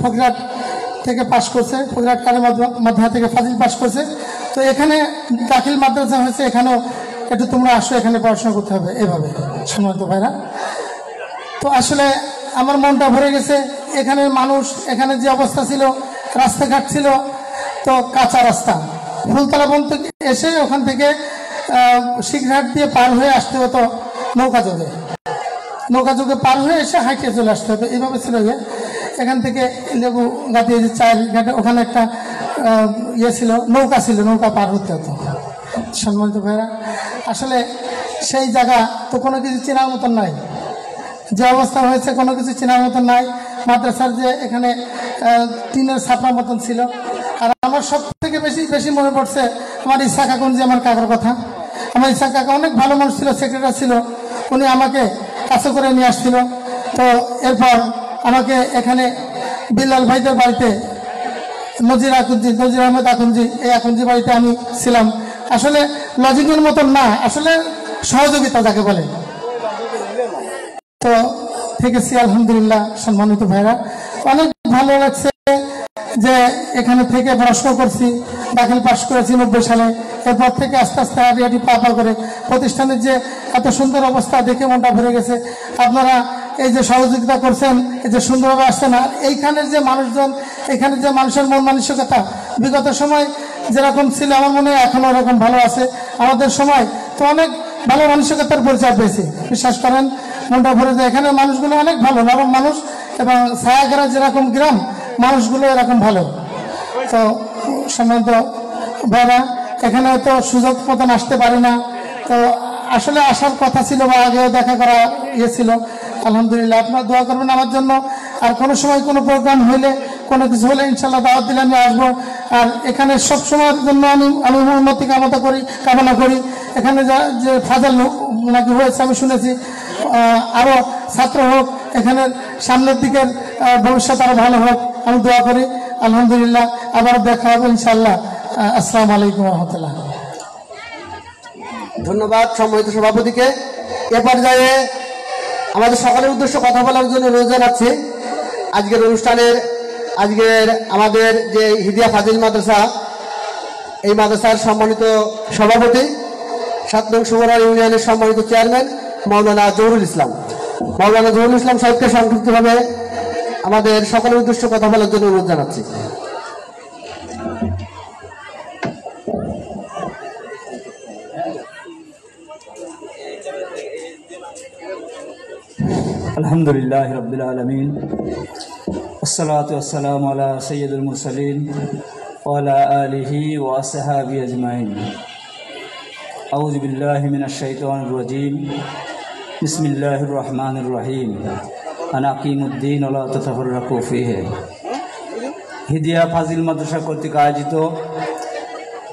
ফকিরহাট থেকে পাশ করছে, ফকিরহাট কারি মাদ্রাসা থেকে ফাজিল পাশ করছে। তো এখানে দাখিল মাদ্রাসা হয়েছে, এখানেও একটু তোমরা আসো, এখানে পড়াশোনা করতে হবে, এভাবে সম্মানিত ভাইরা। তো আসলে আমার মনটা ভরে গেছে। এখানে মানুষ, এখানে যে অবস্থা ছিল, রাস্তাঘাট ছিল তো কাঁচা রাস্তা, ফুলতলা বন্ধ এসে ওখান থেকে শিখঘাট দিয়ে পার হয়ে আসতে হতো নৌকাযোগে পার হয়ে এসে হাইটে চলে আসতে হতো, এইভাবে ছিল। এখান থেকে লেবু গাতে চায়ের ঘাটে ওখানে একটা ইয়ে ছিল, নৌকা ছিল, নৌকা পার হতে হতো। সম্মানিত ভাইরা, আসলে সেই জায়গা তো কোনো কিছু চেনার মতন নাই, যে অবস্থা হয়েছে কোনো কিছু চেনার মতন নাই। মাদ্রাসার যে এখানে টিনের ছাপড়ার মতন ছিল। আর আমার সব থেকে বেশি মনে পড়ছে আমার ইসা কাকুন, যে আমার কাকার কথা। আমার ইসা কাকা অনেক ভালো মানুষ ছিল, সেক্রেটারি ছিল, উনি আমাকে কাছে করে নিয়ে আসছিল। তো এরপর আমাকে এখানে বিল্লাল ভাইদের বাড়িতে, নজির আহমেদ আকুঞ্জি, এই আকুঞ্জি বাড়িতে আমি ছিলাম। আসলে লজিংয়ের মতন না, আসলে সহযোগিতা যাকে বলে। তো থেকেছি আলহামদুলিল্লাহ। সম্মানিত ভাইরা, অনেক ভালো লাগছে যে এখানে থেকে পড়াশোনা করছি, দাখিল পাশ করেছি 90 সালে। এরপর থেকে আস্তে আস্তে হাঁটি পা করে প্রতিষ্ঠানের যে এত সুন্দর অবস্থা দেখে মনটা ভরে গেছে। আপনারা এই যে সহযোগিতা করছেন, এই যে সুন্দরভাবে আসছেন, আর এইখানের যে মানুষজন, এখানে যে মানুষের মন মানসিকতা বিগত সময় যেরকম ছিল, আমার মনে হয় এখনো এরকম ভালো আছে। আমাদের সময় তো অনেক ভালো মানসিকতার পরিচয় পেয়েছি, বিশ্বাস করেন, মনটা ভরে যায়। এখানে মানুষগুলো অনেক ভালো, নরম মানুষ, এবং ছায়াগ্রা যেরকম গ্রাম, মানুষগুলো এরকম ভালো। তো সম্মানিত ভাইরা, এখানে তো সুযোগ মতন আসতে পারি না, তো আসলে আসার কথা ছিল বা আগেও দেখা করা ইয়ে ছিল। আলহামদুলিল্লাহ, আপনারা দোয়া করবেন আমার জন্য। আর কোনো সময় কোনো প্রোগ্রাম হইলে, কোনো কিছু হলে ইনশাল্লাহ দাওয়াত দিলে আমি আসবো। আর এখানে সব সময়ের জন্য আমি উন্নতি কামনা করি। এখানে যে ফাজাল নাকি হয়েছে আমি শুনেছি, আরও ছাত্র হোক, এখানের সামনের দিকের ভবিষ্যৎ আরও ভালো হোক, আমি দোয়া করি। আলহামদুলিল্লাহ, আবার দেখা হবে ইনশাল্লাহ। আসসালামু আলাইকুম রহমতুল্লাহ। ধন্যবাদ সম্মানিত সভাপতিকে। এ পর্যায়ে আমাদের সকলের উদ্দেশ্যে কথা বলার জন্য অনুরোধ জানাচ্ছি। আজকের আমাদের যে হিদিয়া ফাজিল মাদ্রাসা, এই মাদ্রাসার সম্মানিত সভাপতি, 7 নং সুবরা ইউনিয়নের সম্মানিত চেয়ারম্যান মাওলানা জহুরুল ইসলাম সাহেবকে সংক্ষিপ্তভাবে আমাদের সকলের উদ্দেশ্যে কথা বলার জন্য অনুরোধ জানাচ্ছি। আলহামদুলিল্লাহ রাব্বিল আলামিন, আসসালাতু ওয়াসসালামু আলা সাইয়্যিদিল মুরসালিন ওয়া আলা আলিহি ওয়া আসহাবিহি আজমাইন। আউযু বিল্লাহি মিনাশ শাইতানির রাজীম। বিসমিল্লাহির রহমানির রহিম। আনা আকিমুদ্দিন ওয়া লা তাতাফাররাকু ফীহি। হিদিয়া ফাজিল মাদ্রাসা কর্তৃক আয়োজিত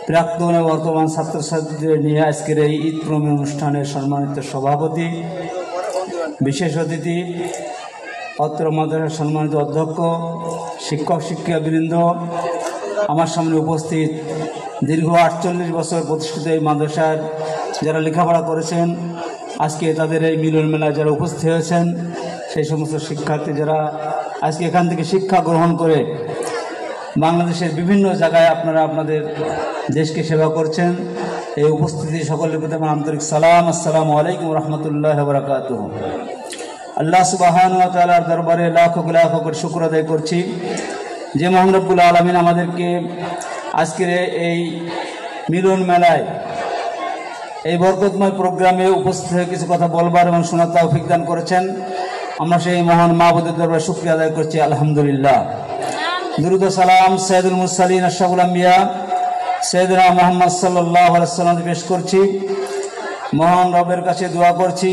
প্রাক্তন ও বর্তমান ছাত্রছাত্রীদের নিয়ে আজকের এই ঈদ প্রমী অনুষ্ঠানের সম্মানিত সভাপতি, বিশেষ অতিথি, অত্র মাদ্রাসার সম্মানিত অধ্যক্ষ, শিক্ষক শিক্ষিকাবৃন্দ, আমার সামনে উপস্থিত দীর্ঘ 48 বছর প্রতিষ্ঠিত এই মাদ্রাসার যারা লেখাপড়া করেছেন, আজকে তাদের এই মিলন মেলায় যারা উপস্থিত হয়েছেন, সেই সমস্ত শিক্ষার্থী যারা আজকে এখান থেকে শিক্ষা গ্রহণ করে বাংলাদেশের বিভিন্ন জায়গায় আপনারা আপনাদের দেশকে সেবা করছেন, এই উপস্থিতি সকলের প্রতি আমার আন্তরিক সালাম। আসসালামু আলাইকুম রহমতুল্লাহ বারাকাতুহু। আল্লাহ সুবহানাহু ওয়া তাআলার দরবারে লাখ করে শুকর আদায় করছি যে মহান রব্বুল আলামিন আমাদেরকে আজকের এই মিলন মেলায়, এই বরকতময় প্রোগ্রামে উপস্থিত হয়ে কিছু কথা বলবার এবং শোনার তৌফিক দান করেছেন। আমরা সেই মহান মাহবুদের দরবারে শুকরিয়া আদায় করছি, আলহামদুলিল্লাহ। দুরূদ ও সালাম সাইয়্যিদুল মুরসালিন আশরাফুল আম্বিয়া সাইয়্যিদনা মুহাম্মদ সাল্লাল্লাহু আলাইহি ওয়াসাল্লাম পেশ করছি। মহান রবের কাছে দোয়া করছি,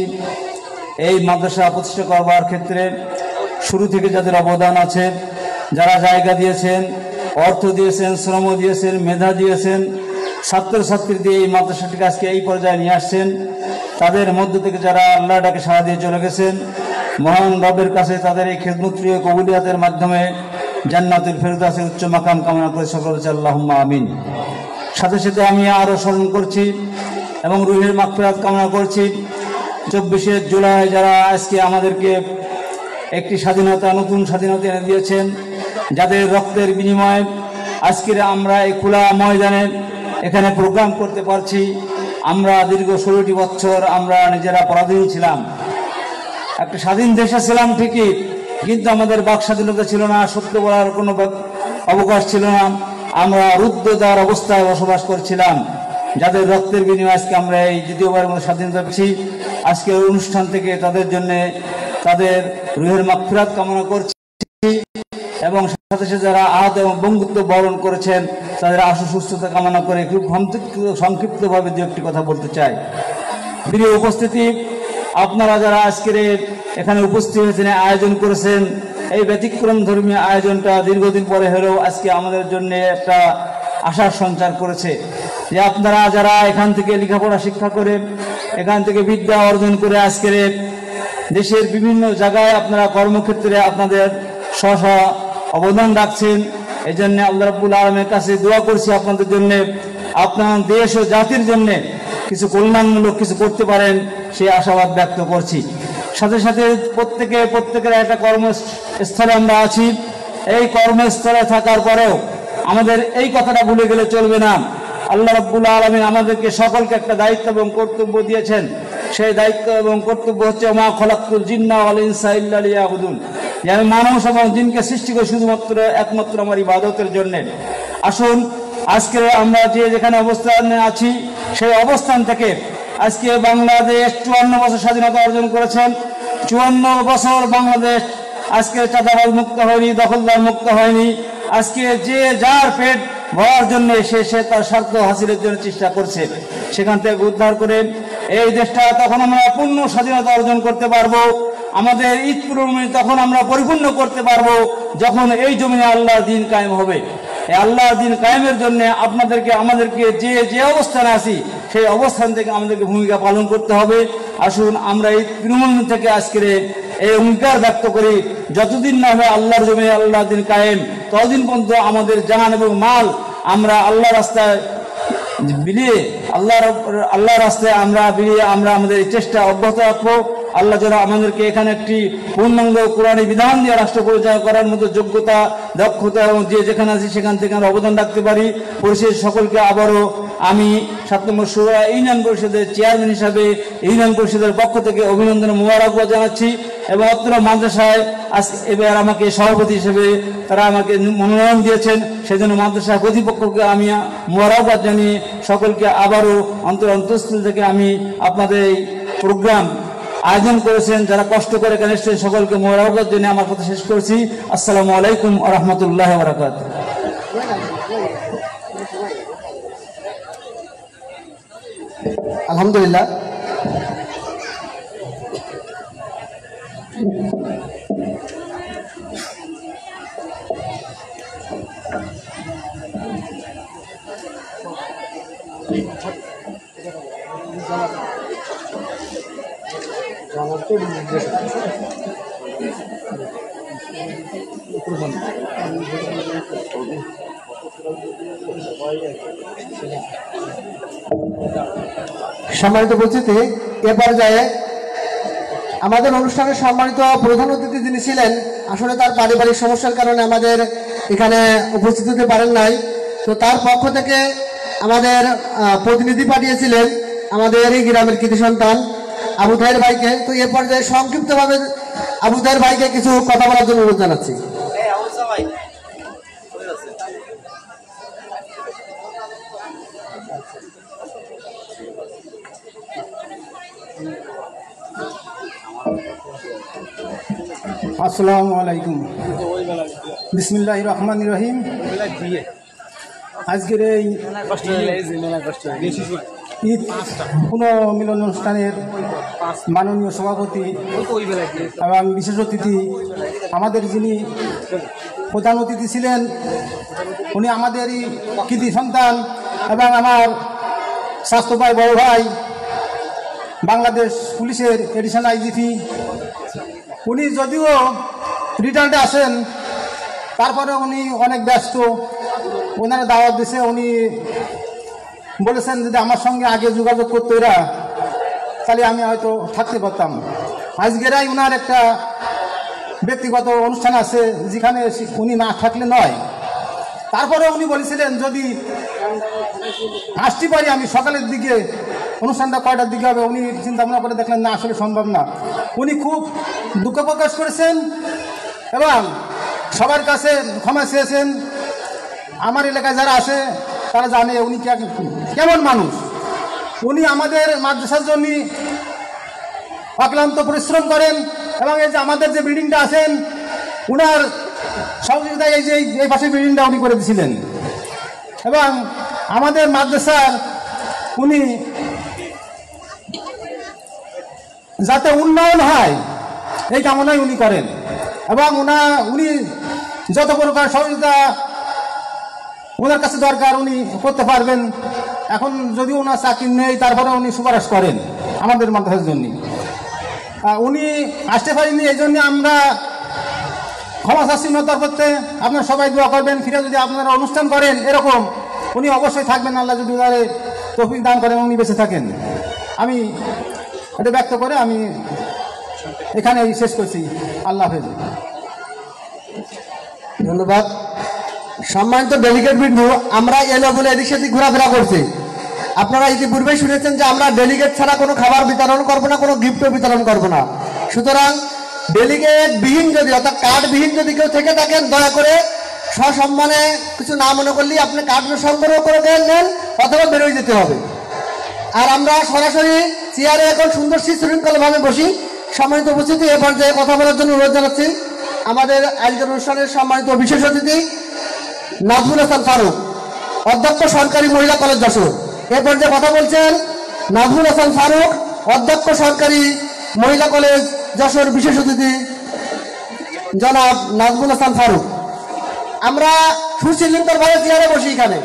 এই মাদ্রাসা প্রতিষ্ঠা করবার ক্ষেত্রে শুরু থেকে যাদের অবদান আছে, যারা জায়গা দিয়েছেন, অর্থ দিয়েছেন, শ্রম দিয়েছেন, মেধা দিয়েছেন, ছাত্রছাত্রী দিয়ে এই মাদ্রাসাটিকে আজকে এই পর্যায়ে নিয়ে আসছেন, তাদের মধ্য থেকে যারা আল্লাহ ডাকে সাড়া দিয়ে চলে গেছেন, মহান রবের কাছে তাদের এই খিদমত প্রিয় কবুলিয়াতের মাধ্যমে জান্নাতুল ফেরদাউসের উচ্চ মাকাম কামনা করে সকলে আল্লাহুম্মা আমিন। সাথে সাথে আমি আরও স্মরণ করছি এবং রুহের মাগফিরাত কামনা করছি 24 জুলাই যারা আজকে আমাদেরকে একটি স্বাধীনতা, নতুন স্বাধীনতা এনে দিয়েছেন, যাদের রক্তের বিনিময়ে আজকের আমরা এই খোলা ময়দানে এখানে প্রোগ্রাম করতে পারছি। আমরা দীর্ঘ 16টি বছর আমরা নিজেরা পরাধীন ছিলাম, একটা স্বাধীন দেশে ছিলাম ঠিকই, কিন্তু আমাদের বাক স্বাধীনতা ছিল না, সত্য বলার কোনো অবকাশ ছিল না। আমরা রুদ্ধদ্বার অবস্থায় বসবাস করছিলাম। যাদের রক্তের বিনিময়ে আজকে আমরা এই দ্বিতীয়বারের মতো স্বাধীনতা পেয়েছি, আজকের অনুষ্ঠান থেকে তাদের জন্য তাদের রুহের মাগফিরাত কামনা করছি এবং সাথে সাথে যারা আহত এবং বঙ্গুত্ব বরণ করেছেন তাদের আশু সুস্থতা কামনা করে খুব সংক্ষিপ্তভাবে দু একটি কথা বলতে চাই। প্রিয় উপস্থিতি, আপনারা যারা আজকের এখানে উপস্থিত হয়েছেন, আয়োজন করেছেন, এই ব্যতিক্রম ধর্মীয় আয়োজনটা দীর্ঘদিন পরে হলেও আজকে আমাদের জন্য একটা আশার সঞ্চার করেছে যে আপনারা যারা এখান থেকে লেখাপড়া শিক্ষা করে এখান থেকে বিদ্যা অর্জন করে আজকের দেশের বিভিন্ন জায়গায় আপনারা কর্মক্ষেত্রে আপনাদের স্ব অবদান রাখছেন। এই জন্য আল্লাহ রাব্বুল আলামিনের কাছে দোয়া করছি আপনাদের জন্য, আপনার দেশ ও জাতির জন্য কল্যাণমূলক কিছু করতে পারেন সেই আশাবাদ ব্যক্ত করছি। সাথে সাথে প্রত্যেকের একটা কর্মস্থলে আমরা আছি। এই কর্মস্থলে থাকার পরেও আমাদের এই কথাটা ভুলে গেলে চলবে না, আল্লাহ রাব্বুল আলামিন আমাদেরকে সকলকে একটা দায়িত্ব এবং কর্তব্য দিয়েছেন। সেই দায়িত্ব এবং কর্তব্য হচ্ছে মা খলাকতুল জিন্না ওয়াল ইনসা ইল্লা লিয়াবুদুন, যে আমি মানুষ এবং জিনকে সৃষ্টি করি শুধুমাত্র একমাত্র আমার ইবাদতের জন্য। আসুন আজকে আমরা যেখানে অবস্থানে আছি সেই অবস্থান থেকে আজকে বাংলাদেশ 54 বছর স্বাধীনতা অর্জন করেছেন। 54 বছর বাংলাদেশ আজকে চাঁদাবাজ মুক্ত হয়নি, দখলদার মুক্ত হয়নি। আজকে যে যার পেট ভরার জন্য সে তার স্বার্থ হাসিলের জন্য চেষ্টা করছে, সেখান থেকে উদ্ধার করে এই দেশটা তখন আমরা পূর্ণ স্বাধীনতা অর্জন করতে পারবো। আমাদের ঈদ পূর্ণিমা তখন আমরা পরিপূর্ণ করতে পারবো যখন এই জমিনে আল্লাহর দিন কায়েম হবে। এই আল্লাহর দিন কায়েমের জন্য আমাদেরকে যে অবস্থানে আছি সেই অবস্থান থেকে আমাদেরকে ভূমিকা পালন করতে হবে। আসুন আমরা এই তৃণমূল থেকে আজকের এই অঙ্গীকার ব্যক্ত করি, যতদিন না হবে আল্লাহর জমিনে আল্লাহর দিন কায়েম, ততদিন পর্যন্ত আমাদের জান এবং মাল আমরা আল্লাহ রাস্তায় বিলিয়ে আল্লাহ রাস্তায় আমরা আমাদের চেষ্টা অব্যাহত রাখবো। আল্লাহ যেন আমাদেরকে এখানে একটি পূর্ণাঙ্গ কোরআনী বিধান দিয়ে রাষ্ট্র পরিচালনা করার মতো যোগ্যতা, দক্ষতা এবং যেখানে আছি সেখান থেকে আমরা অবদান রাখতে পারি। পরিশেষে সকলকে আবারও আমি 7 নম্বর শুরা ইউনিয়ন পরিষদের চেয়ারম্যান হিসাবে ইউনিয়ন পরিষদের পক্ষ থেকে অভিনন্দন মোবারকবাদ জানাচ্ছি এবং অত্র মাদ্রাসায় এবার আমাকে সভাপতি হিসেবে তারা আমাকে মনোনয়ন দিয়েছেন, সেজন্য মাদ্রাসা কর্তৃপক্ষকে আমি মোবারকবাদ জানিয়ে সকলকে আবারও অন্তঃস্থল থেকে আমি আপনাদের এই প্রোগ্রাম আয়োজন করেছেন যারা কষ্ট করে এখানে এসেছেন সকলকে মোবারকবাদ জানিয়ে আমার কথা শেষ করছি। আসসালামু আলাইকুম ওয়া রাহমাতুল্লাহি ওয়া বারাকাতুহু। আলহামদুলিল্লাহ, সম্মানিত উপস্থিতি, এ পর্যায়ে আমাদের অনুষ্ঠানের সম্মানিত প্রধান অতিথি যিনি ছিলেন, আসলে তার পারিবারিক সমস্যার কারণে আমাদের এখানে উপস্থিত হতে পারেন নাই। তো তার পক্ষ থেকে আমাদের প্রতিনিধি পাঠিয়েছিলেন আমাদের এই গ্রামের কৃতি সন্তান আবু তাহের ভাইকে। তো এ পর্যায়ে সংক্ষিপ্তভাবে আবু তাহের ভাইকে কিছু কথা বলার জন্য অনুরোধ জানাচ্ছি। আসসালামু আলাইকুম, বিসমিল্লাহির রহমানির রহিম। আজকের এই ঈদ পুনর্মিলন অনুষ্ঠানের মাননীয় সভাপতি এবং বিশেষ অতিথি, আমাদের যিনি প্রধান অতিথি ছিলেন, উনি আমাদেরই কৃতি সন্তান এবং আমার স্বাস্থ্য ভাই, বড় ভাই, বাংলাদেশ পুলিশের এডিশনাল আইজিপি। উনি যদিও রিটায়ার্ডে আসেন, তারপরে উনি অনেক ব্যস্ত। ওনারা দাওয়াত দিছে, উনি বলেছেন যদি আমার সঙ্গে আগে যোগাযোগ করতো এরা, তাহলে আমি হয়তো থাকতে পারতাম। আজকেরাই ওনার একটা ব্যক্তিগত অনুষ্ঠান আছে যেখানে উনি না থাকলে নয়। তারপরে উনি বলেছিলেন যদি আসতে পারি আমি সকালের দিকে, অনুষ্ঠানটা কয়টার দিকে হবে উনি চিন্তা ভাবনা করে দেখলেন না আসলে সম্ভব না। উনি খুব দুঃখ প্রকাশ করেছেন এবং সবার কাছে ক্ষমা চেয়েছেন। আমার এলাকায় যারা আসে তারা জানে উনি কেমন মানুষ। উনি আমাদের মাদ্রাসার জন্য অক্লান্ত পরিশ্রম করেন এবং এই যে আমাদের যে বিল্ডিংটা আছেন উনার সহযোগিতায় এই পাশে বিল্ডিংটা উনি করে দিয়েছিলেন এবং আমাদের মাদ্রাসার উনি যাতে উন্নয়ন হয় এই কামনাই উনি করেন এবং উনি যত প্রকার সহযোগিতা ওনার কাছে দরকার উনি করতে পারবেন। এখন যদিও ওনার চাকরি নেই তারপরে উনি সুপারিশ করেন আমাদের মাদ্রাসার জন্য। উনি আসতে পারেননি, এই জন্য আমরা ক্ষমা চাচ্ছি ওনার তরফতে। আপনারা সবাই দোয়া করবেন, ফিরে যদি আপনারা অনুষ্ঠান করেন এরকম উনি অবশ্যই থাকবেন, আল্লাহ যদি উনারে তৌফিক দান করেন উনি বেঁচে থাকেন। আমি এটা ব্যক্ত করে আমি এখানে শেষ করছি। আল্লাহ হাফেজ। ধন্যবাদ। সম্মানিত ডেলিগেট বিন্দু, আমরা এলো বলে এদিক সেদিক ঘোরাফেরা করছি। আপনারা ইতিপূর্বেই শুনেছেন যে আমরা ডেলিগেট ছাড়া কোনো খাবার বিতরণ করবো না, কোনো গিফটও বিতরণ করবো না। সুতরাং ডেলিগেট বিহীন যদি অর্থাৎ কার্ড বিহীন যদি কেউ থেকে থাকেন দয়া করে সসম্মানে কিছু না মনে করলেই আপনি কার্ড সংগ্রহ করে নেন অথবা বেরোয় যেতে হবে। আর আমরা সরাসরি চেয়ারে এখন সুন্দর শৃঙ্খলভাবে বসি। সম্মানিত উপস্থিতি, এ পর্যায়ে কথা বলার জন্য অনুরোধ জানাচ্ছি আমাদের আয়োজন অনুষ্ঠানের সম্মানিত বিশেষ অতিথি নাজমুল হাসান ফারুক, অধ্যক্ষ সরকারি মহিলা কলেজ যশোর। এ পর্যায়ে কথা বলছেন নাজমুল হাসান ফারুক, অধ্যক্ষ সরকারি মহিলা কলেজ যশোর। বিশেষ অতিথি জনাব নাজমুল হাসান ফারুক। আমরা সুশৃঙ্খলভাবে চেয়ারে বসি এখানে।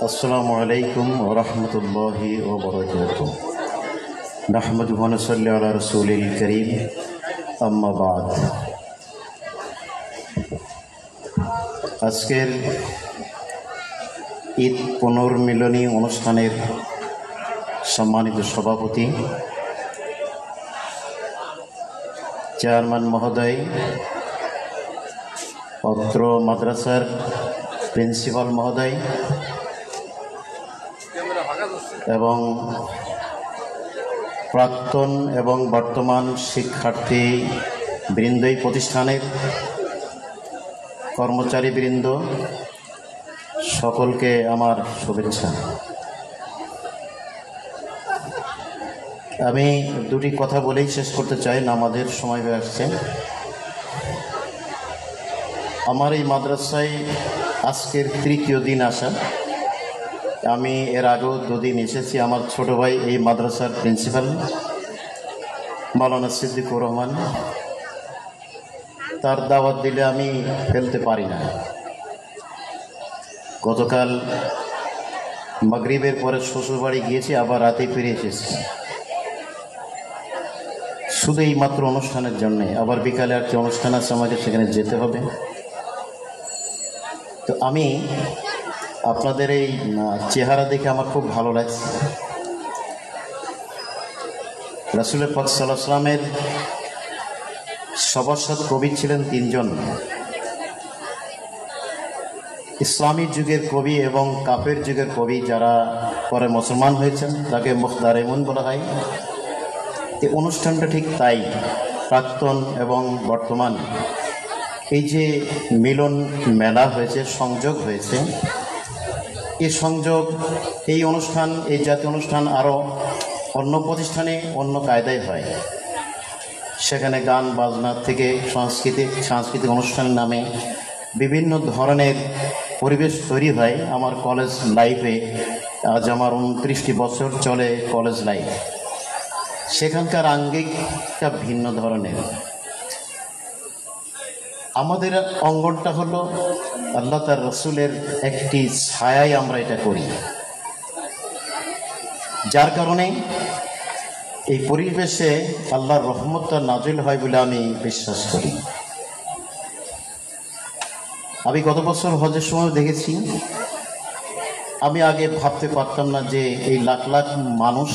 আসসালামু আলাইকুম ওয়া রাহমাতুল্লাহি ওয়া বারাকাতুহু। নাহমাদুহু ওয়া নুসাল্লি আলা রাসূলিল কারীম, আম্মা বাদ। আজকের ঈদ পুনর্মিলনী অনুষ্ঠানের সম্মানিত সভাপতি, চেয়ারম্যান মহোদয়, অত্র মাদ্রাসার প্রিন্সিপাল মহোদয় এবং প্রাক্তন এবং বর্তমান শিক্ষার্থী বৃন্দ, এই প্রতিষ্ঠানের কর্মচারী বৃন্দ, সকলকে আমার শুভেচ্ছা। আমি দুটি কথা বলেই শেষ করতে চাই, নামাজের সময় হয়ে আসছে। আমার এই মাদ্রাসায় আজকের তৃতীয় দিন আসা। আমি এর আগেও দুদিন এসেছি। আমার ছোট ভাই এই মাদ্রাসার প্রিন্সিপাল মাওলানা সিদ্দিকুর রহমান, তার দাওয়াত দিলে আমি ফেলতে পারি না। গতকাল মাগরিবের পরে শ্বশুরবাড়ি গিয়েছি, আবার রাতে ফিরে এসেছি শুধু এই মাত্র অনুষ্ঠানের জন্যে। আবার বিকালে একটা অনুষ্ঠান আছে, আমাকে সেখানে যেতে হবে। তো আমি আপনাদের এই চেহারা দেখে আমার খুব ভালো লাগছে। রাসূল পাক সাল্লাল্লাহু আলাইহি ওয়াসাল্লামের সবর্ষদ কবি ছিলেন তিনজন, ইসলামী যুগের কবি এবং কাফের যুগের কবি, যারা পরে মুসলমান হয়েছেন তাকে মুখদারেমুন বলা হয়। এই অনুষ্ঠানটা ঠিক তাই, প্রাক্তন এবং বর্তমান এই যে মিলন মেলা হয়েছে, সংযোগ হয়েছে, এই সংযোগ, এই অনুষ্ঠান, এই জাতীয় অনুষ্ঠান আরও অন্য প্রতিষ্ঠানে অন্য কায়দায় হয়। সেখানে গান বাজনা থেকে সাংস্কৃতিক অনুষ্ঠানের নামে বিভিন্ন ধরনের পরিবেশ তৈরি হয়। আমার কলেজ লাইফে আজ আমার 29টি বছর চলে কলেজ লাইফ। সেখানকার আঙ্গিকটা ভিন্ন ধরনের। আমাদের অঙ্গনটা হলো আল্লাহ তার রসুলের একটি ছায়ায় আমরা এটা করি, যার কারণে এই পরিবেশে আল্লাহর রহমতটা নাজিল হয় বলে আমি বিশ্বাস করি। আমি গত বছর হজের সময় দেখেছি, আমি আগে ভাবতে পারতাম না যে এই লাখ লাখ মানুষ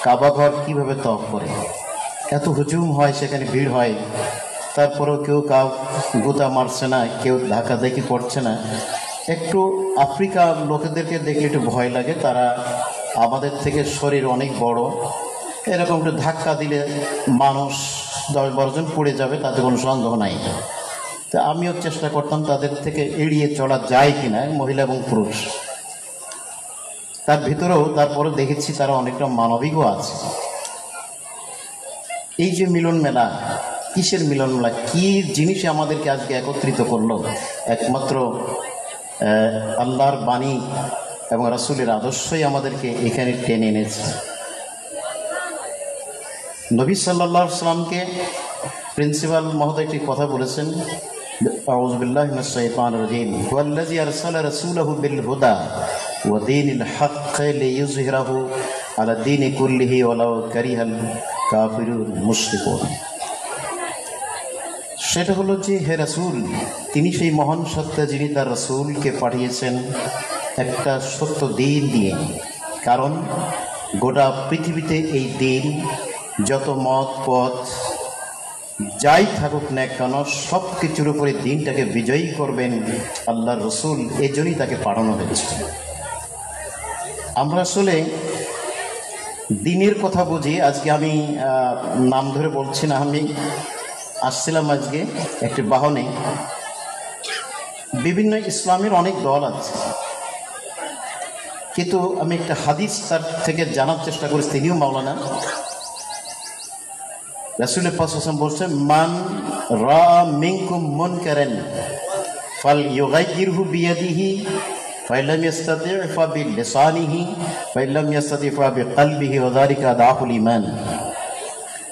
কাবা ঘর কীভাবে তওয়াফ করে। এত হুজুম হয়, সেখানে ভিড় হয়, তারপরেও কেউ কাউ গোতা মারছে না, কেউ ধাক্কাধাক্কি করছে না। একটু আফ্রিকা লোকেদেরকে দেখলে একটু ভয় লাগে, তারা আমাদের থেকে শরীর অনেক বড়, এরকম একটু ধাক্কা দিলে মানুষ 10-12 জন পড়ে যাবে, তাতে কোনো সন্দেহ নাই। তা আমিও চেষ্টা করতাম তাদের থেকে এড়িয়ে চলা যায় কিনা, মহিলা এবং পুরুষ। তার ভিতরেও তারপরে দেখেছি তারা অনেকটা মানবিকও আছে। এই যে মিলন মেলা, কিসের মিলন মেলা, কি জিনিসে আমাদেরকে আজকে একত্রিত করলো? একমাত্র আল্লাহর বাণী এবং রাসূলের আদর্শই আমাদেরকে এখানে টেনে এনেছে। নবী সাল্লাল্লাহু আলাইহি ওয়াসাল্লামকে প্রিন্সিপাল মহোদয় একটি কথা বলেছেন, আউযু বিল্লাহি মিনাশ শাইতানির রাজীম, ওয়াল্লাযী আরসালা রাসূলাহু বিল হুদা ওয়া দীনিল হাক্কি লিইয়ুযহিরাহু আলা দীনি কুল্লিহি ওয়ালাউ কারিহাল কাফিরুন মুশরিকুন। সেটা হলো যে হে রাসূল, তিনি সেই মহান সত্তা যিনি তার রাসূলকে পাঠিয়েছেন একটা সত্য দিন দিয়ে। কারণ গোটা পৃথিবীতে এই দিন যত মত পথ যাই থাকুক না কেন, সব কিছুর উপরে দিনটাকে বিজয়ী করবেন আল্লাহর রসুল, এই জন্যই তাকে পাঠানো হয়েছে। আমরা আসলে দিনের কথা বুঝি। আজকে আমি নাম ধরে বলছি না, আমি আসছিলাম আজকে একটি বাহনে, বিভিন্ন ইসলামের অনেক দল আছে, কিন্তু আমি একটা হাদিস তার থেকে জানার চেষ্টা করেছি। তিনিও মাওলানা। রাসূল পাক সাল্লাল্লাহু আলাইহি ওয়াসাল্লাম বলছেন, মান রা মিনকুম মুনকারান ফালইয়ুগাইয়িরহু বিয়াদিহি ফাইল্লাম ইস্তাতি' ফাবিলিসানিহি ফাইল্লাম ইস্তাতি' ফাবিকলবিহি ওয়া যালিকা আদাফুল ঈমান।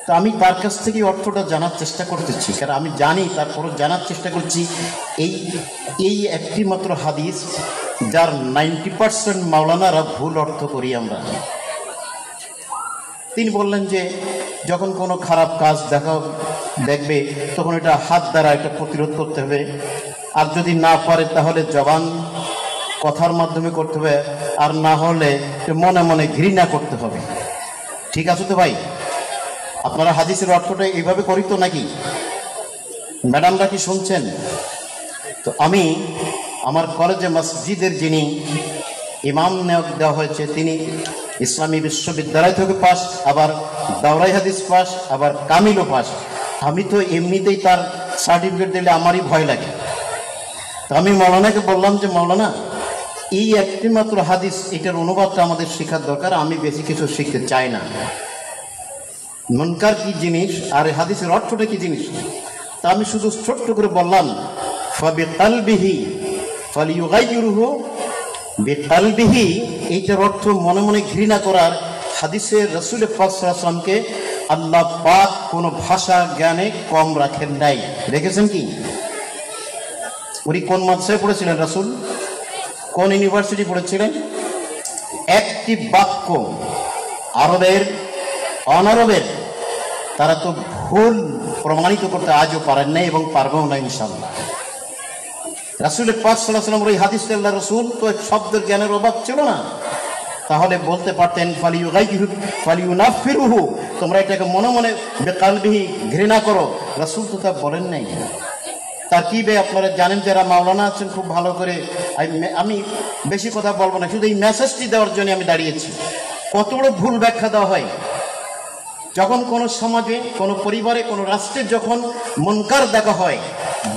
তো আমি তার কাছ থেকে অর্থটা জানার চেষ্টা করতেছি, কারণ আমি জানি, তারপরও জানার চেষ্টা করছি। এই একটি মাত্র হাদিস যার 90% মাওলানারা ভুল অর্থ করি আমরা। তিনি বললেন যে যখন কোনো খারাপ কাজ দেখবে তখন এটা হাত দ্বারা এটা প্রতিরোধ করতে হবে, আর যদি না পারে তাহলে জবান কথার মাধ্যমে করতে হবে, আর না হলে মনে মনে ঘৃণা করতে হবে। ঠিক আছে তো ভাই? আপনারা হাদিসের অর্থটা এইভাবে করি তো নাকি? ম্যাডামরা কি শুনছেন? তো আমি আমার কলেজে মসজিদের যিনি ইমাম নিয়োগ দেওয়া হয়েছে, তিনি ইসলামী বিশ্ববিদ্যালয় থেকে পাস, আবার দাওরাই হাদিস পাস, আবার কামিলও পাস। আমি তো এমনিতেই তার সার্টিফিকেট দিলে আমারই ভয় লাগে। তো আমি মৌলানাকে বললাম যে মৌলানা, এই একটি মাত্র হাদিস, এটার অনুবাদটা আমাদের শেখার দরকার, আমি বেশি কিছু শিখতে চাই না। মুনকার কি জিনিস আর হাদিসের অর্থটা কি জিনিস, তা আমি শুধু ছোট্ট করে বললাম, ফাবিকলবিহি ফালিয়ুগাইয়িরহু বিকলবিহি। এইটার অর্থ মনে মনে ঘৃণা করার। হাদিসের রাসূল পাক সাল্লাল্লাহু আলাইহি ওয়াসাল্লামকে আল্লাহ পাক কোনো ভাষা জ্ঞানে কম রাখেন নাই। রেখেছেন কি? উনি কোন মাদ্রাসায় পড়েছিলেন রাসূল? কোন ইউনিভার্সিটি পড়েছিলেন? একটি বাক্য আরবের অনারবের তারা তো ভুল প্রমাণিত করতে আজও পারেন নাই এবং পারবেও না ইনশাআল্লাহ। রাসূল পাক সাল্লাল্লাহু আলাইহি ওয়াসাল্লাম ওই হাদিস আল্লাহ রাসূল তো শব্দের জ্ঞানের অভাব ছিল না, তাহলে বলতে পারতেন ফালিয়ুনাফিরুহু, তোমরা এটাকে মনে মনে বেকালবিহি ঘৃণা করো। রাসূল তো তা বলেন নাই। তার কি বে আপনারা জানেন, যারা মাওলানা আছেন খুব ভালো করে, আমি বেশি কথা বলবো না, শুধু এই মেসেজটি দেওয়ার জন্য আমি দাঁড়িয়েছি। কত বড় ভুল ব্যাখ্যা দেওয়া হয় যখন কোনো সমাজে, কোনো পরিবারে, কোনো রাষ্ট্রে যখন মুনকার দেখা হয়,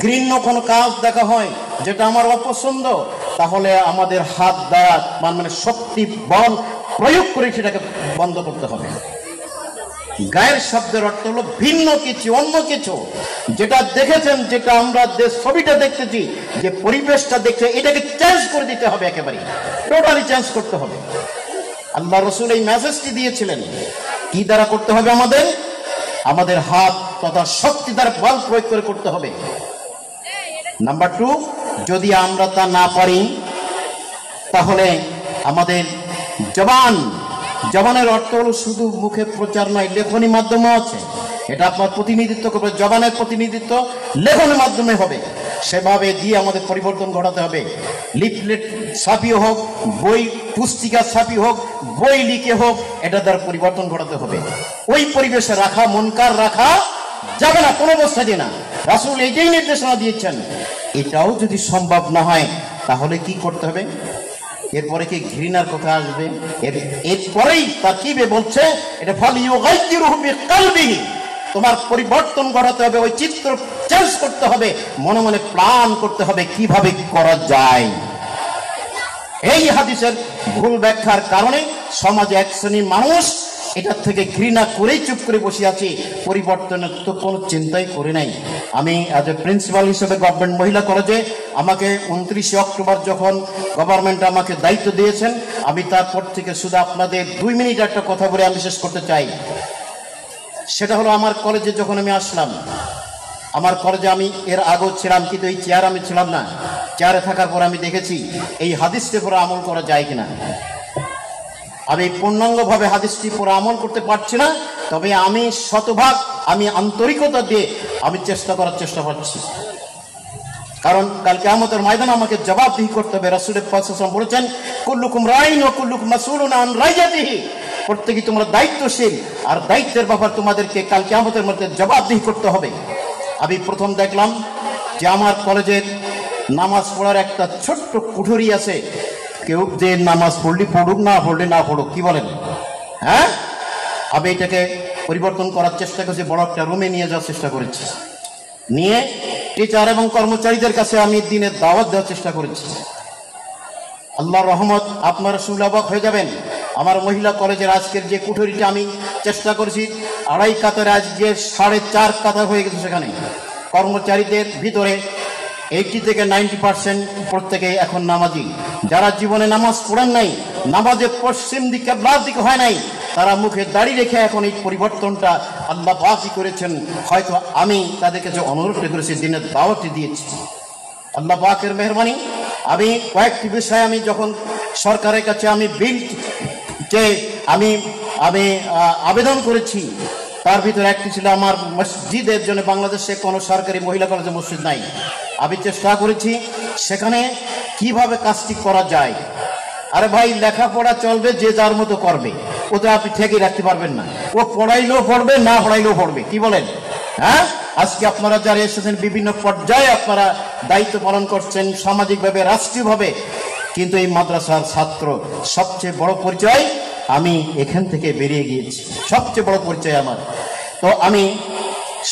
ঘৃণ্য কোনো কাজ দেখা হয় যেটা আমার অপছন্দ, তাহলে আমাদের হাত দ্বারা মানে শক্তি বল প্রয়োগ করে সেটাকে বন্ধ করতে হবে। গায়ের শব্দের অর্থ হলো ভিন্ন কিছু, অন্য কিছু। যেটা দেখেছেন, যেটা আমরা ছবিটা দেখতেছি, যে পরিবেশটা দেখছে, এটাকে চেঞ্জ করে দিতে হবে, একেবারে টোটালি চেঞ্জ করতে হবে। আল্লাহ রসুল এই মেসেজটি দিয়েছিলেন। কি দ্বারা করতে হবে? আমাদের হাত তথা শক্তি দ্বারা বল প্রয়োগ করে করতে হবে। নাম্বার 2, যদি আমরা তা না পারি তাহলে আমাদের জবানের অর্থ হলো শুধু মুখে প্রচার নয়, লেখনী মাধ্যমে আছে। এটা আপনার প্রতিনিধিত্ব করবে, জবানের প্রতিনিধিত্ব লেখনের মাধ্যমে হবে। সেভাবে দিয়ে আমাদের পরিবর্তন ঘটাতে হবে। লিফলেট ছাপিয়ে হোক, বই পুস্তিকা ছাপিয়ে হোক, বই লিখে হোক, এটা দ্বারা পরিবর্তন ঘটাতে হবে। ওই পরিবেশে রাখা, মনকার রাখা যাবে না, কোনো অবস্থাতে না। রাসূল এইটাই নির্দেশনা দিয়েছেন। এটাও যদি সম্ভব না হয় তাহলে কি করতে হবে? এরপরে কি ঘৃণার কথা আসবে? এরপরেই তাকিবে বলছে এটা ফালিয়ুগাইয়িরহু বিকলবিহি, তোমার পরিবর্তন ঘটাতে হবে, ওই চিত্র চেঞ্জ করতে হবে, মনে মনে প্ল্যান করতে হবে কিভাবে করা যায়। এই হাদিসের ভুল ব্যাখ্যার কারণে সমাজে এক শ্রেণীর মানুষ এটার থেকে ঘৃণা করেই চুপ করে বসে আছি, পরিবর্তনের তো কোনো চিন্তাই করে নাই। আমি অ্যাজ এ প্রিন্সিপাল হিসেবে গভর্নমেন্ট মহিলা কলেজে আমাকে 29 অক্টোবর যখন গভর্নমেন্ট আমাকে দায়িত্ব দিয়েছেন, আমি তারপর থেকে শুধু আপনাদের 2 মিনিট একটা কথা বলে আমি শেষ করতে চাই। সেটা হলো, আমার কলেজে যখন আমি আসলাম, আমার কলেজে আমি এর আগেও ছিলাম, কিন্তু এই চেয়ার আমি ছিলাম না। চেয়ারে থাকার পর আমি দেখেছি এই হাদিসটির উপর আমল করা যায় কিনা। আমি পূর্ণাঙ্গভাবে হাদিসটি পুরো আমল করতে পারছি না, তবে আমি শতভাগ আমি আন্তরিকতা দিয়ে আমি করার চেষ্টা করছি। কারণ কাল কিয়ামতের ময়দানে আমাকে জবাবদিহি করতে হবে। রাসূল পাক সাল্লাল্লাহু আলাইহি ওয়াসাল্লাম বলেছেন, কুল্লুকুম রাইন ওয়া কুল্লুকুম মাসউলুন আন রাইয়াতিহি, প্রত্যেকেই তোমরা দায়িত্বশীল, আর দায়িত্বের ব্যাপার তোমাদেরকে কাল কিয়ামতের মধ্যে জবাবদিহি করতে হবে। আমি প্রথম দেখলাম যে আমার কলেজের নামাজ পড়ার একটা ছোট্ট কুঠুরি আছে। কেউ যে নামাজ পড়লি পড়ুক, না পড়লে না পড়ুক, কি বলেন? হ্যাঁ, আমি এটাকে পরিবর্তন করার চেষ্টা করছি, বড় একটা রুমে নিয়ে যাওয়ার চেষ্টা করেছি। নিয়ে টিচার এবং কর্মচারীদের কাছে আমি দিনের দাওয়াত দেওয়ার চেষ্টা করেছি। আল্লাহর রহমত, আপনারা শুনলে অবাক হয়ে যাবেন। আমার মহিলা কলেজের আজকের যে কুঠুরিটা আমি চেষ্টা করেছি, 2.5 কাতারে আজকে 4.5 কাতার হয়ে গেছে। সেখানে কর্মচারীদের ভিতরে 80 থেকে 90% প্রত্যেকে এখন নামাজি। যারা জীবনে নামাজ পড়েন নাই, নামাজে পশ্চিম দিকে কিবলার দিকে হয় নাই, তারা মুখে দাড়ি রেখে এখন এই পরিবর্তনটা আল্লাহ পাকই করেছেন। হয়তো আমি তাদের কাছে অনুরোধ করেছি, দিনের দাওয়াতটি দিয়েছি। আল্লাহ পাকের মেহরবানি। আমি কয়েকটি বিষয়ে আমি যখন সরকারের কাছে আমি বিল যে আমি আবেদন করেছি, তার ভিতরে একটি ছিল আমার মসজিদের জন্য। বাংলাদেশে কোনো সরকারি মহিলা কলেজে মসজিদ নাই। আমি চেষ্টা করেছি সেখানে কিভাবে কাজটি করা যায়। আরে ভাই, লেখাপড়া চলবে, যে যার মতো করবে, ওতে আপনি ঠেকে রাখতে পারবেন না। ও পড়াইলেও পড়বে, না পড়াইলেও পড়বে, কি বলেন? হ্যাঁ, আজকে আপনারা যারা এসেছেন বিভিন্ন পর্যায়ে আপনারা দায়িত্ব পালন করছেন, সামাজিকভাবে, রাষ্ট্রীয়ভাবে, কিন্তু এই মাদ্রাসার ছাত্র সবচেয়ে বড় পরিচয় আমি এখান থেকে বেরিয়ে গিয়েছি, সবচেয়ে বড় পরিচয় আমার। তো আমি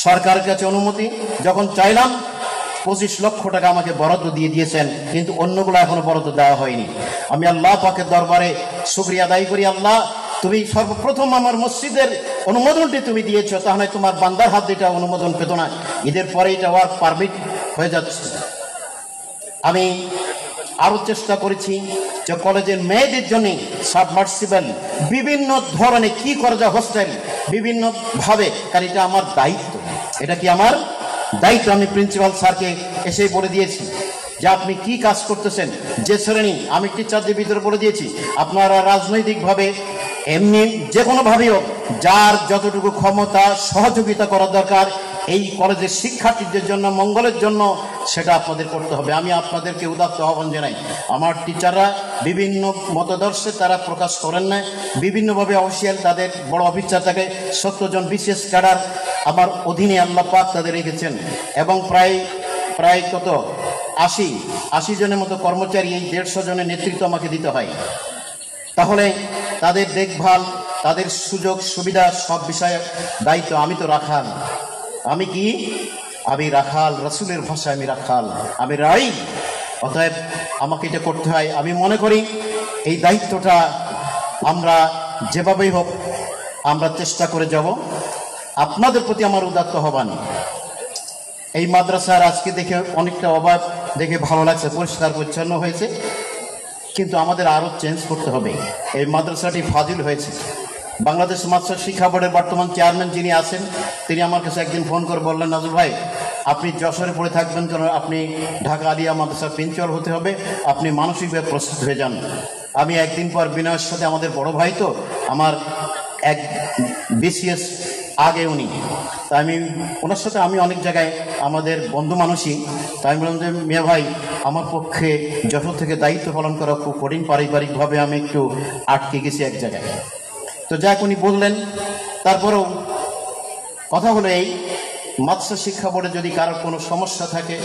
সরকারের কাছে অনুমতি যখন চাইলাম, 25 লক্ষ টাকা আমাকে বরাদ্দ দিয়ে দিয়েছেন, কিন্তু অন্যগুলো এখনো বরাদ্দ দেওয়া হয়নি। আমি আল্লাহ পাকের দরবারে শুকরিয়া আদায় করি। আল্লাহ, তুমি সর্বপ্রথম আমার মসজিদের অনুমোদনটি তুমি দিয়েছো, তাহলে তোমার বান্দার হাত দিয়ে অনুমোদন পেত না। ঈদের পরে এটা ওয়ার্ক পারমিট হয়ে যাচ্ছে। আমি আরও চেষ্টা করেছি যে কলেজের মেয়েদের জন্য সাবমার্সিবল বিভিন্ন ধরনের কি করা যায়, হোস্টেল বিভিন্নভাবে, কারণ এটা আমার দায়িত্ব। এটা কি আমার দায়িত্ব? আমি প্রিন্সিপাল স্যারকে এসেই বলে দিয়েছি যে আপনি কি কাজ করতেছেন, যে শ্রেণী, আমি টিচারদের ভিতরে বলে দিয়েছি, আপনারা রাজনৈতিকভাবে এমনি যে কোনোভাবেই হোক, যার যতটুকু ক্ষমতা সহযোগিতা করা দরকার এই কলেজের শিক্ষার্থীদের জন্য, মঙ্গলের জন্য, সেটা আপনাদের করতে হবে। আমি আপনাদেরকে উদাত্ত আহ্বান জানাই। আমার টিচাররা বিভিন্ন মতাদর্শে তারা প্রকাশ করেন না, বিভিন্নভাবে অফিসিয়াল তাদের বড় অফিসার থাকে, 70 জন বিশেষ ক্যাডার আমার অধীনে আল্লাহ পাক তাদের রেখেছেন, এবং প্রায় কত 80 জনের মতো কর্মচারী, এই 150 জনের নেতৃত্ব আমাকে দিতে হয়। তাহলে তাদের দেখভাল, তাদের সুযোগ সুবিধা, সব বিষয়ে দায়িত্ব আমি তো রাখাল। আমি কি? আমি রাখাল, রাসূলের ভাষায় আমি রাখাল, আমি রাই। অতএব আমাকে এটা করতে হয়। আমি মনে করি এই দায়িত্বটা আমরা যেভাবেই হোক আমরা চেষ্টা করে যাব। আপনাদের প্রতি আমার উদাত্ত আহ্বান। এই মাদ্রাসার আজকে দেখে অনেকটা অভাব দেখে ভালো লাগছে, পরিষ্কার পরিচ্ছন্ন হয়েছে, কিন্তু আমাদের আরও চেঞ্জ করতে হবে। এই মাদ্রাসাটি ফাজিল হয়েছে। বাংলাদেশ মাদ্রাসা শিক্ষা বোর্ডের বর্তমান চেয়ারম্যান যিনি আছেন, তিনি আমার কাছে একদিন ফোন করে বললেন, নাজুল ভাই, আপনি যশোরে পড়ে থাকবেন কেন, আপনি ঢাকা আলিয়া মাদ্রাসার প্রিন্সিপাল হতে হবে, আপনি মানসিকভাবে প্রস্তুত হয়ে যান। আমি একদিন পর বিনয়ের সাথে, আমাদের বড় ভাই তো, আমার এক BCS আগে উনি। তা আমি ওনার সাথে আমি অনেক জায়গায় আমাদের বন্ধু মানুষই, তাই আমি বললাম যে মিয়া ভাই আমার পক্ষে যশোর থেকে দায়িত্ব পালন করা খুব কঠিন, পারিবারিকভাবে আমি একটু আটকে গেছি এক জায়গায়। তো যাক উনি বললেন। তারপরেও কথা হলো এই, মাদ্রাসা শিক্ষা বোর্ডে যদি কারোর কোনো সমস্যা থাকে,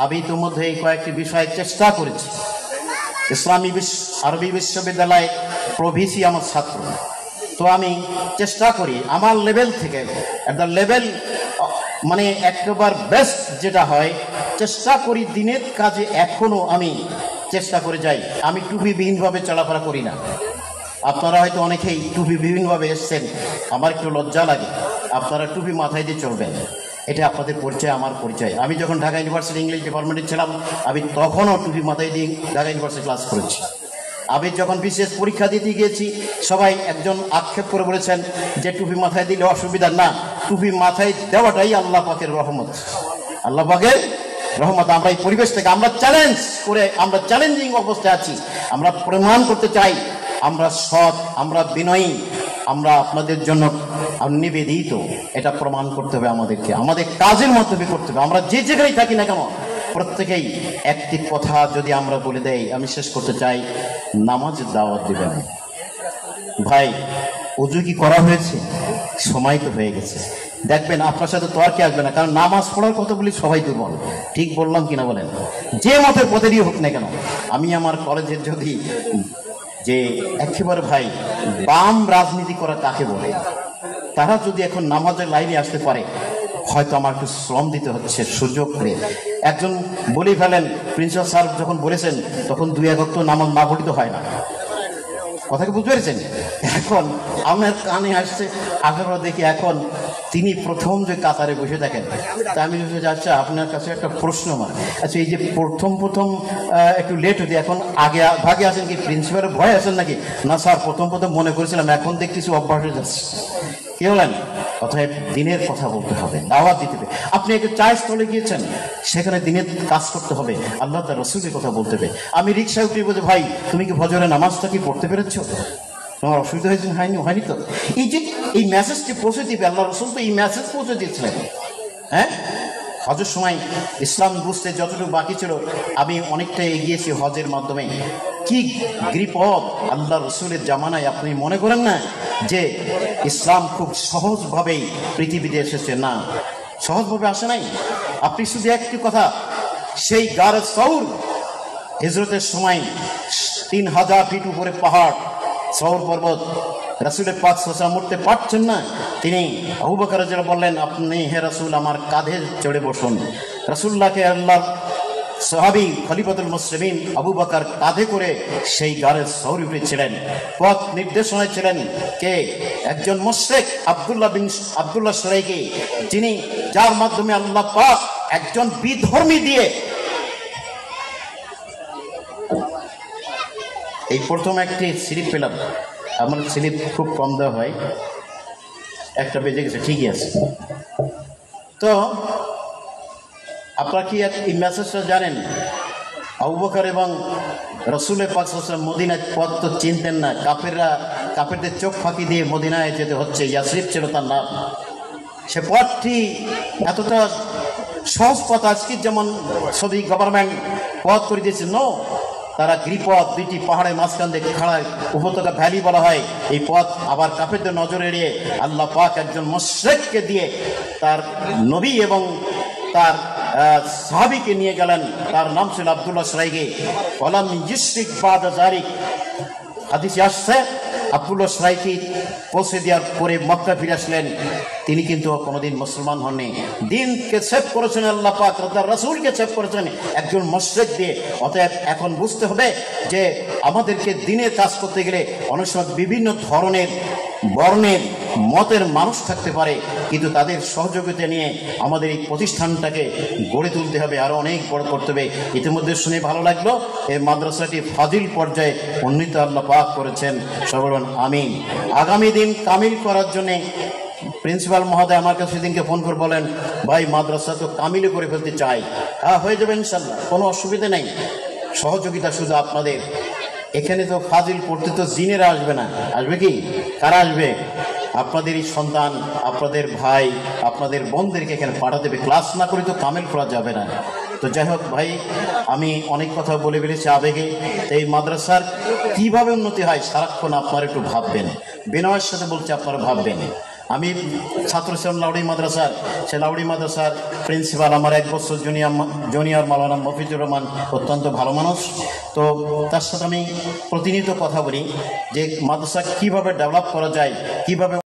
আমি ইতিমধ্যে এই কয়েকটি বিষয়ে চেষ্টা করেছি। ইসলামী আরবি বিশ্ববিদ্যালয় প্রভৃতি আমার ছাত্র, তো আমি চেষ্টা করি আমার লেভেল থেকে, একটা লেভেল মানে একেবারে বেস্ট যেটা হয়, চেষ্টা করি দিনের কাজে এখনও আমি চেষ্টা করে যাই। আমি টুপিবিহীনভাবে চলাফেরা করি না। আপনারা হয়তো অনেকেই টুপি বিভিন্নভাবে এসছেন, আমার একটু লজ্জা লাগে। আপনারা টুপি মাথায় দিয়ে চলবেন, এটা আপনাদের পরিচয়, আমার পরিচয়। আমি যখন ঢাকা ইউনিভার্সিটি ইংলিশ ডিপার্টমেন্টে ছিলাম, আমি তখনও টুপি মাথায় দিয়ে ঢাকা ইউনিভার্সিটি ক্লাস করেছি। আমি যখন বিশেষ পরীক্ষা দিতে গিয়েছি, সবাই একজন আক্ষেপ করে বলেছেন যে টুপি মাথায় দিলে অসুবিধা না, টুপি মাথায় দেওয়াটাই আল্লাহ পাকের রহমত। আল্লাহ পাকের রহমত। আমরা এই পরিবেশ থেকে আমরা চ্যালেঞ্জ করে, আমরা চ্যালেঞ্জিং অবস্থায় আছি। আমরা প্রমাণ করতে চাই আমরা সৎ, আমরা বিনয়ী, আমরা আপনাদের জন্য নিবেদিত। এটা প্রমাণ করতে হবে আমাদেরকে, আমাদের কাজের মাধ্যমে করতে হবে। আমরা যে জায়গায় থাকি না কেন, প্রত্যেকেই একটি কথা যদি আমরা বলে দেই, আমি শেষ করতে চাই, নামাজের দাওয়াত দিবেন। ভাই ওযু কি করা হয়েছে? সময় তো হয়ে গেছে। দেখবেন আপনার সাথে তর্কে আসবে না, কারণ নামাজ পড়ার কথা বলি সবাই দুর্বল। ঠিক বললাম কিনা বলেন? যে মতের পথেরই হোক না কেন, আমি আমার কলেজের যদি যে একেবারে ভাই বাম রাজনীতি করা কাকে বলে, তারা যদি এখন নামাজের লাইনে আসতে পারে, হয়তো আমার একটু শ্রম দিতে হচ্ছে, সুযোগ পেয়ে। একজন বলে ফেলেন, প্রিন্সিপাল স্যার যখন বলেছেন তখন 2 ওয়াক্ত নামাজ না পড়িতে হয় না। কথা কি বুঝতে পেরেছেন? এখন আমার কানে আসছে, আগ্রহ দেখি এখন তিনি প্রথম যে কাতারে বসে থাকেন, তা আমি আচ্ছা আপনার কাছে একটা প্রশ্ন আমার, আচ্ছা এই যে প্রথম একটু লেট হতে, এখন আগে ভাগে আসেন কি প্রিন্সিপালের ভয় আছেন নাকি? না স্যার প্রথম মনে করেছিলাম, এখন দেখতেছি অভ্যাস হয়ে যাচ্ছে। কি বলেন? অতএব দিনের কথা বলতে হবে, দাওয়াত দিতে হবে। আপনি একটা চায়ের স্টলে গিয়েছেন, সেখানে দিনের কাজ করতে হবে, আল্লাহ তার রসুলের কথা বলতে হবে। আমি রিক্সায় উঠে বলছি, ভাই তুমি কি ফজরের নামাজটা কি পড়তে পেরেছ? তোমার অসুবিধা হয়েছে? হয়নি তো। এই যে এই মেসেজটি পৌঁছে দিবে, আল্লাহ রসুল তো এই মেসেজ পৌঁছে দিয়েছিলেন। হ্যাঁ, হজের সময় ইসলাম বুঝতে যতটুকু বাকি ছিল, আমি অনেকটা এগিয়েছি হজের মাধ্যমে। কি গিরিপথ আল্লাহ রসুলের জামানায়! আপনি মনে করেন না যে ইসলাম খুব সহজভাবেই পৃথিবীতে এসেছে? না, সহজভাবে আসে নাই। আপনি শুধু একটি কথা, সেই গার সৌর হিজরতের সময় 3000 ফিট উপরে পাহাড় সৌর পর্বত, রাসূলের পাক সাল্লাল্লাহু আলাইহি উঠতে পারছেন না, তিনি আবু বকর রাদিয়াল্লাহু বললেন, আপনি হে রাসূল আমার কাঁধে চড়ে বসুন। রাসূলুল্লাহকে আল্লাহর সাহাবী খলিফাতুল মুসলিমিন আবু বকর কাঁধে করে সেই গারের সৌর উঠেছিলেন। পথ নির্দেশনায় ছিলেন কে? একজন মুশরিক আব্দুল্লাহ সুরাইকি, যিনি যার মাধ্যমে আল্লাহ পাক একজন বিধর্মী দিয়ে এই প্রথম একটি স্লিপ পেলাম। আমার স্লিপ খুব কম দেওয়া হয়, একটা বেজে গেছে, ঠিকই আছে। তো আপনারা কি এই মেসেজটা জানেন? আবু বকর এবং রাসূলের পাক সাল্লাল্লাহু আলাইহি ওয়াসাল্লাম মদিনার পথ তো চিনতেন না। কাফেরদের চোখ ফাঁকি দিয়ে মদিনায় যেতে হচ্ছে। ইয়াসরিব ছিল তার নাম। সে পথটি এতটা সহজ পথ, আজকে যেমন সৌদি গভর্নমেন্ট পথ করে দিয়েছে, নো, তারা গিরিপথ, 2টি পাহাড়ের মাঝখান থেকে খাড়ায়, উপত্যকা ভ্যালি বলা হয় এই পথ। আবার কাফেরদের নজর এড়িয়ে আল্লাহ পাক একজন মুশরিককে দিয়ে তার নবী এবং তার সাহাবীকে নিয়ে গেলেন। তার নাম ছিল আব্দুল্লাহ সুরাইকি। ওয়ালাম ইউশরিক বাদা যালিক, হাদিসে আসছে আব্দুল্লাহ সুরাইকি পৌঁছে দেওয়ার পরে মক্কা ফিরে আসলেন। তিনি কিন্তু কোনোদিন মুসলমান হননি। দিনকে সেভ করেছেন আল্লাহ পাক, তার রাসূলকে সেভ করেছেন একজন মুশরিক দিয়ে। অতএব এখন বুঝতে হবে যে আমাদেরকে দিনের কাজ করতে গেলে অনেক সময় বিভিন্ন ধরনের বর্ণের মতের মানুষ থাকতে পারে, কিন্তু তাদের সহযোগিতা নিয়ে আমাদের এই প্রতিষ্ঠানটাকে গড়ে তুলতে হবে, আরও অনেক বড় করতে হবে। ইতিমধ্যে শুনে ভালো লাগলো এই মাদ্রাসাটি ফাজিল পর্যায়ে উন্নীত আল্লাহ পাক করেছেন। সবাই বলুন আমিন। আগামী দিন কামিল করার জন্যে প্রিন্সিপাল মহোদয় আমার কাছে সেদিনকে ফোন করে বলেন, ভাই মাদ্রাসা তো কামিলে করে ফেলতে চাই। হ্যাঁ, হয়ে যাবে ইনশাল্লাহ, কোনো অসুবিধা নেই। সহযোগিতা শুধু আপনাদের। এখানে তো ফাজিল পড়তে তো জিনেরা আসবে না, আসবে কি? কারা আসবে? আপনাদেরই সন্তান, আপনাদের ভাই, আপনাদের বোনদেরকে এখানে পাঠাতে হবে। ক্লাস না করে তো কামেল করা যাবে না। তো যাই হোক ভাই, আমি অনেক কথা বলে ফেলেছি আবেগে। এই মাদ্রাসার কিভাবে উন্নতি হয় সারাক্ষণ আপনারা একটু ভাববেন, বিনয়ের সাথে বলছি আপনারা ভাববেন। আমি ছাত্র ছিলাম লাউড়ি মাদ্রাসার, সে লাউড়ি মাদ্রাসার প্রিন্সিপাল আমার 1 বছর জুনিয়র মাওলানা মফিজুর রহমান, অত্যন্ত ভালো মানুষ। তো তার সাথে আমি প্রতিনিয়ত কথা বলি যে মাদ্রাসা কীভাবে ডেভেলপ করা যায়, কীভাবে